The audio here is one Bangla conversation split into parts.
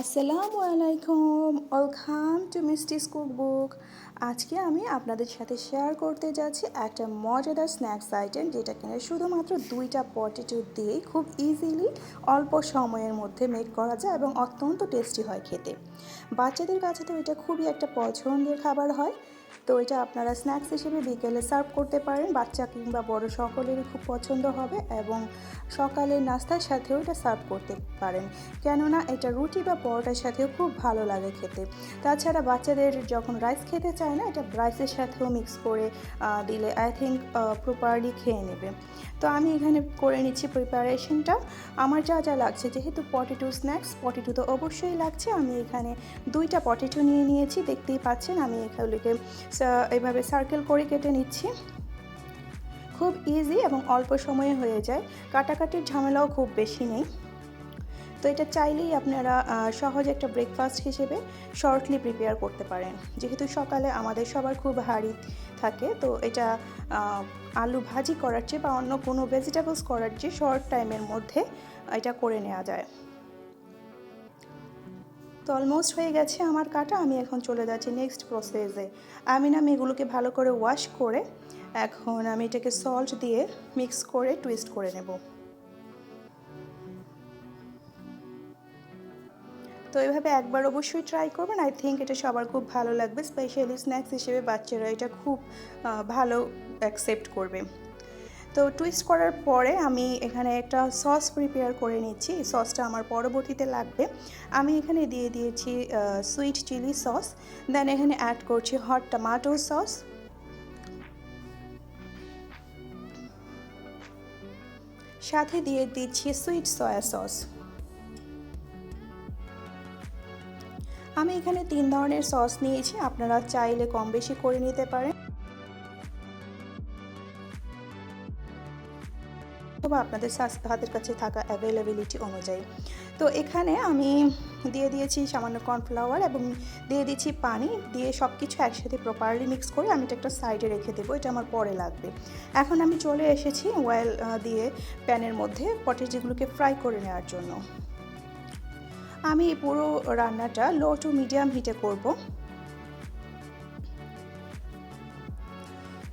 আসসালামু আলাইকুম, ওয়েলকাম টু মিস্টিস কুকবুক। আজকে আমি আপনাদের সাথে শেয়ার করতে যাচ্ছি একটা মজাদার স্ন্যাক্স আইটেম, যেটা কিনা শুধুমাত্র দুইটা পটেটো দিয়েই খুব ইজিলি অল্প সময়ের মধ্যে মেক করা যায় এবং অত্যন্ত টেস্টি হয় খেতে। বাচ্চাদের কাছে তো এটা খুবই একটা পছন্দের খাবার হয়। তো এটা আপনারা স্ন্যাক্স হিসেবে বিকেলে সার্ভ করতে পারেন, বাচ্চা কিংবা বড় সকলেরই খুব পছন্দ হবে এবং সকালের নাস্তার সাথেও এটা সার্ভ করতে পারেন, কেননা এটা রুটি বা পরোটার সাথেও খুব ভালো লাগে খেতে। তাছাড়া বাচ্চাদের যখন রাইস খেতে চায় না, এটা রাইসের সাথেও মিক্স করে দিলে আই থিঙ্ক প্রপারলি খেয়ে নেবে। তো আমি এখানে করে নিচ্ছি প্রিপারেশনটা। আমার যা যা লাগছে, যেহেতু পটেটো স্ন্যাক্স, পটেটো তো অবশ্যই লাগছে। আমি এখানে দুইটা পটেটো নিয়ে নিয়েছি, দেখতেই পাচ্ছেন। আমি এগুলিকে এভাবে সার্কেল করে কেটে নিচ্ছি। খুব ইজি এবং অল্প সময়ে হয়ে যায়, কাটাকাটির ঝামেলাও খুব বেশি নেই। তো এটা চাইলেই আপনারা সহজ একটা ব্রেকফাস্ট হিসেবে শর্টলি প্রিপেয়ার করতে পারেন, যেহেতু সকালে আমাদের সবার খুব হাঁড়ি থাকে। তো এটা আলু ভাজি করার চেয়ে বা অন্য কোনো ভেজিটেবলস করার চেয়ে শর্ট টাইমের মধ্যে এটা করে নেওয়া যায়। তো অলমোস্ট হয়ে গেছে আমার কাটা। আমি এখন চলে যাচ্ছি নেক্সট প্রসেসে। আমি এগুলোকে ভালো করে ওয়াশ করে এখন আমি এটাকে সল্ট দিয়ে মিক্স করে টুইস্ট করে নেব। তো এইভাবে একবার অবশ্যই ট্রাই করবেন। আই থিঙ্ক এটা সবার খুব ভালো লাগবে, স্পেশালি স্ন্যাক্স হিসেবে বাচ্চারা এটা খুব ভালো অ্যাকসেপ্ট করবে। তো টুইস্ট করার পরে আমি এখানে একটা সস প্রিপেয়ার করে নিচ্ছি। এই সসটা আমার পরবর্তীতে লাগবে। আমি এখানে দিয়ে দিয়েছি সুইট চিলি সস, দেন এখানে অ্যাড করছি হট টমেটো সস, সাথে দিয়ে দিচ্ছি সুইট সয়া সস। আমি এখানে 3 ধরনের সস নিয়েছি, আপনারা চাইলে কম বেশি করে নিতে পারেন অথবা আপনাদের হাতের কাছে থাকা অ্যাভেলেবিলিটি অনুযায়ী। তো এখানে আমি দিয়ে দিয়েছি সামান্য কর্নফ্লাওয়ার এবং দিয়ে দিচ্ছি পানি, দিয়ে সব কিছু একসাথে প্রপারলি মিক্স করে আমি এটা একটা সাইডে রেখে দেবো, এটা আমার পরে লাগবে। এখন আমি চলে এসেছি অয়েল দিয়ে প্যানের মধ্যে পটেটোগুলোকে ফ্রাই করে নেওয়ার জন্য। আমি এই পুরো রান্নাটা লো টু মিডিয়াম হিটে করব।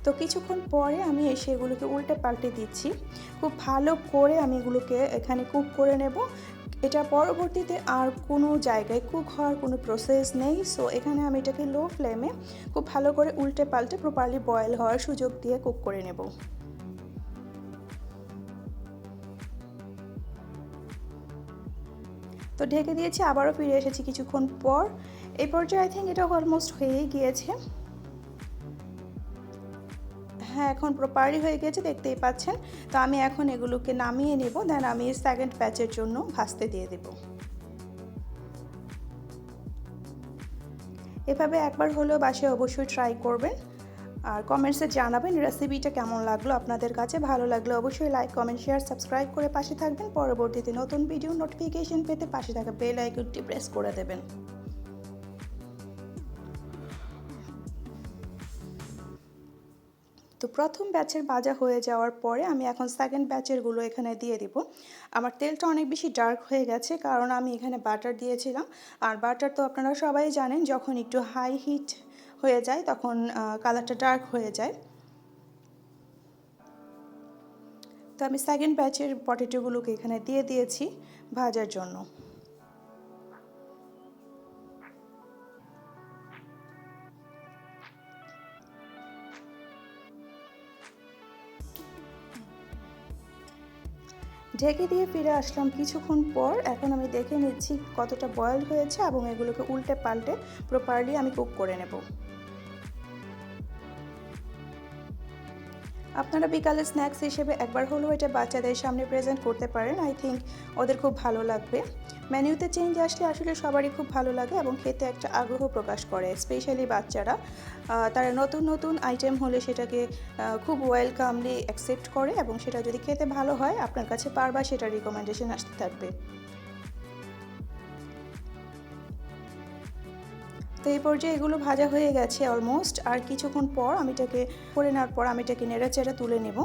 তো কিছুক্ষণ পরে আমি এসে এগুলোকে উল্টে পাল্টে দিচ্ছি। খুব ভালো করে আমি এগুলোকে এখানে কুক করে নেব। এটা পরবর্তীতে আর কোনো জায়গায় কুক হওয়ার কোনো প্রসেস নেই। সো এখানে আমি এটাকে লো ফ্লেমে খুব ভালো করে উল্টে পাল্টে প্রপারলি বয়েল হওয়ার সুযোগ দিয়ে কুক করে নেব। তো ঢেকে দিয়েছি, আবারও ফিরে এসেছি কিছুক্ষণ পর। এই পর্যায়ে আই থিঙ্ক এটা অলমোস্ট হয়েই গিয়েছে। হ্যাঁ, এখন প্রপারলি হয়ে গেছে, দেখতেই পাচ্ছেন। তো আমি এখন এগুলোকে নামিয়ে নেব, দেন আমি সেকেন্ড ব্যাচের জন্য ভাজতে দিয়ে দেব। এভাবে একবার হলেও বাসায় অবশ্যই ট্রাই করবেন আর কমেন্টসে জানাবেন রেসিপিটা কেমন লাগলো আপনাদের কাছে। ভালো লাগলে অবশ্যই লাইক, কমেন্ট, শেয়ার, সাবস্ক্রাইব করে পাশে থাকবেন। পরবর্তীতে নতুন ভিডিও নোটিফিকেশন পেতে পাশে থাকা বেল আইকনটি প্রেস করে দেবেন। তো প্রথম ব্যাচের ভাজা হয়ে যাওয়ার পরে আমি এখন সেকেন্ড ব্যাচেরগুলো এখানে দিয়ে দিব। আমার তেলটা অনেক বেশি ডার্ক হয়ে গেছে, কারণ আমি এখানে বাটার দিয়েছিলাম। আর বাটার তো আপনারা সবাই জানেন, যখন একটু হাই হিট হয়ে যায় তখন কালারটা ডার্ক হয়ে যায়। তো আমি সেকেন্ড ব্যাচের পটেটোগুলোকে এখানে দিয়ে দিয়েছি ভাজার জন্য। ঢেকে দিয়ে ফিরে আসলাম কিছুক্ষণ পর। এখন আমি দেখে নিচ্ছি কতটা বয়েল হয়েছে এবং এগুলোকে উল্টে পাল্টে প্রপারলি আমি কুক করে নেব। আপনারা বিকালে স্ন্যাক্স হিসেবে একবার হলেও এটা বাচ্চাদের সামনে প্রেজেন্ট করতে পারেন। আই থিঙ্ক ওদের খুব ভালো লাগবে। মেনুতে চেঞ্জ আসলে আসলে সবারই খুব ভালো লাগে এবং খেতে একটা আগ্রহ প্রকাশ করে, স্পেশালি বাচ্চারা। তারা নতুন নতুন আইটেম হলে সেটাকে খুব ওয়েলকামলি অ্যাকসেপ্ট করে এবং সেটা যদি খেতে ভালো হয় আপনার কাছে বারবার সেটা রিকমেন্ডেশন আসতে থাকবে। তো এই পর্যায়ে এগুলো ভাজা হয়ে গেছে অলমোস্ট। আর কিছুক্ষণ পর আমি এটাকে করে নেওয়ার পর আমি এটাকে নেড়েচেড়ে তুলে নেব।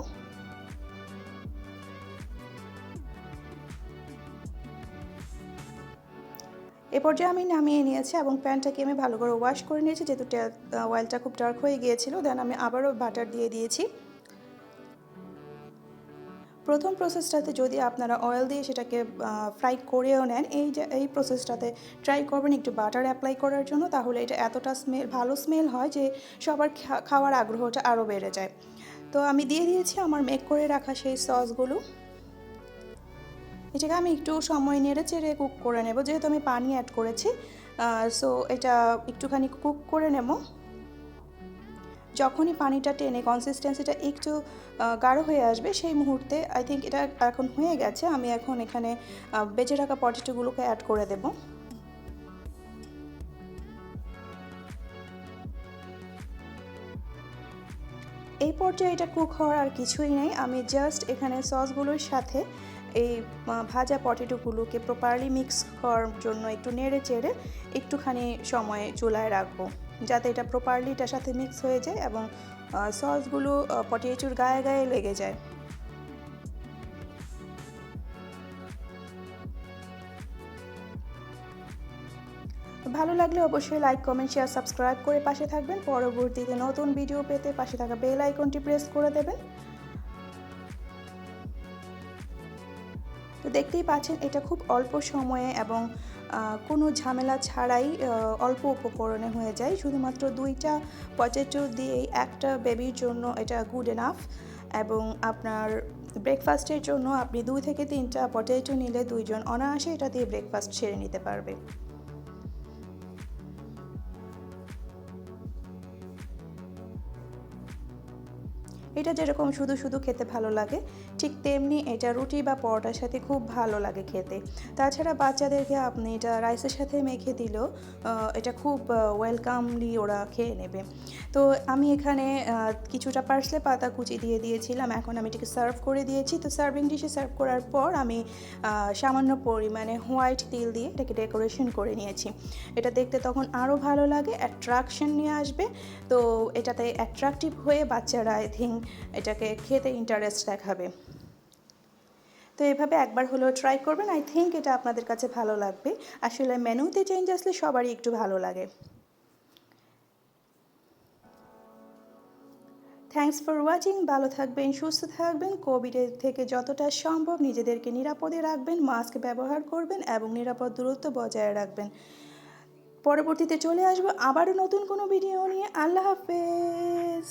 এ পর্যায়ে আমি নামিয়ে নিয়েছি এবং প্যানটাকে আমি ভালো করে ওয়াশ করে নিয়েছি, যেহেতু অয়েলটা খুব ডার্ক হয়ে গিয়েছিল। দেন আমি আবারও বাটার দিয়ে দিয়েছি। প্রথম প্রসেসটাতে যদি আপনারা অয়েল দিয়ে সেটাকে ফ্রাই করেও নেন, এই প্রসেসটাতে ট্রাই করবেন একটু বাটার অ্যাপ্লাই করার জন্য, তাহলে এটা এতটা ভালো স্মেল হয় যে সবার খাওয়ার আগ্রহটা আরও বেড়ে যায়। তো আমি দিয়ে দিয়েছি আমার মেক করে রাখা সেই সসগুলো। এটাকে আমি একটু সময় নেড়ে চেড়ে কুক করে নেব, যেহেতু আমি পানি অ্যাড করেছি। সো এটা একটুখানি কুক করে নেব। যখনই পানিটা টেনে কনসিস্টেন্সিটা একটু গাঢ় হয়ে আসবে, সেই মুহূর্তে আই থিঙ্ক এটা এখন হয়ে গেছে। আমি এখন এখানে বেঁচে রাখা পটেটোগুলোকে অ্যাড করে দেব। এই পর্যায়ে এটা কুক হওয়ার আর কিছুই নেই। আমি জাস্ট এখানে সসগুলোর সাথে এই ভাজা পটেটোগুলোকে প্রপারলি মিক্স করার জন্য একটু নেড়ে চেড়ে একটুখানি সময় চুলায় রাখবো, যাতে এটা প্রপারলি এটার সাথে মিক্স হয়ে যায় এবং সসগুলো পটেটোর গায়ে গায়ে লেগে যায়। ভালো লাগলে অবশ্যই লাইক, কমেন্ট, শেয়ার, সাবস্ক্রাইব করে পাশে থাকবেন। পরবর্তীতে নতুন ভিডিও পেতে পাশে থাকা বেল আইকনটি প্রেস করে দেবেন। তো দেখতেই পাচ্ছেন এটা খুব অল্প সময়ে এবং কোনো ঝামেলা ছাড়াই অল্প উপকরণে হয়ে যায়। শুধুমাত্র 2টা পটেটো দিয়েই একটা বেবির জন্য এটা গুড এনাফ। এবং আপনার ব্রেকফাস্টের জন্য আপনি 2 থেকে 3টা পটেটো নিলে 2 জন অনায়াসে এটা দিয়ে ব্রেকফাস্ট সেরে নিতে পারবে। এটা যেরকম শুধু শুধু খেতে ভালো লাগে, ঠিক তেমনি এটা রুটি বা পরোটার সাথে খুব ভালো লাগে খেতে। তাছাড়া বাচ্চাদেরকে আপনি এটা রাইসের সাথে মেখে দিলেও এটা খুব ওয়েলকামলি ওরা খেয়ে নেবে। তো আমি এখানে কিছুটা পার্সলে পাতা কুচি দিয়ে দিয়েছিলাম। এখন আমি এটাকে সার্ভ করে দিয়েছি। তো সার্ভিং ডিশে সার্ভ করার পর আমি সামান্য পরিমাণে হোয়াইট তিল দিয়ে এটাকে ডেকোরেশন করে নিয়েছি। এটা দেখতে তখন আরও ভালো লাগে, অ্যাট্রাকশন নিয়ে আসবে। তো এটাতে অ্যাট্রাকটিভ হয়ে বাচ্চারা আই থিঙ্ক এটাকে খেতে ইন্টারেস্ট দেখাবে। তো এভাবে একবার হলেও ট্রাই করবেন, আই থিঙ্ক এটা আপনাদের কাছে ভালো লাগবে। আসলে মেনুতে চেঞ্জ আসলে সবারই একটু ভালো লাগে। Thanks for watching. ভালো থাকবেন, সুস্থ থাকবেন। কোভিডের থেকে যতটা সম্ভব নিজেদেরকে নিরাপদে রাখবেন, মাস্ক ব্যবহার করবেন এবং নিরাপদ দূরত্ব বজায় রাখবেন। পরবর্তীতে চলে আসবো আবারও নতুন কোনো ভিডিও নিয়ে। আল্লাহ হাফেজ।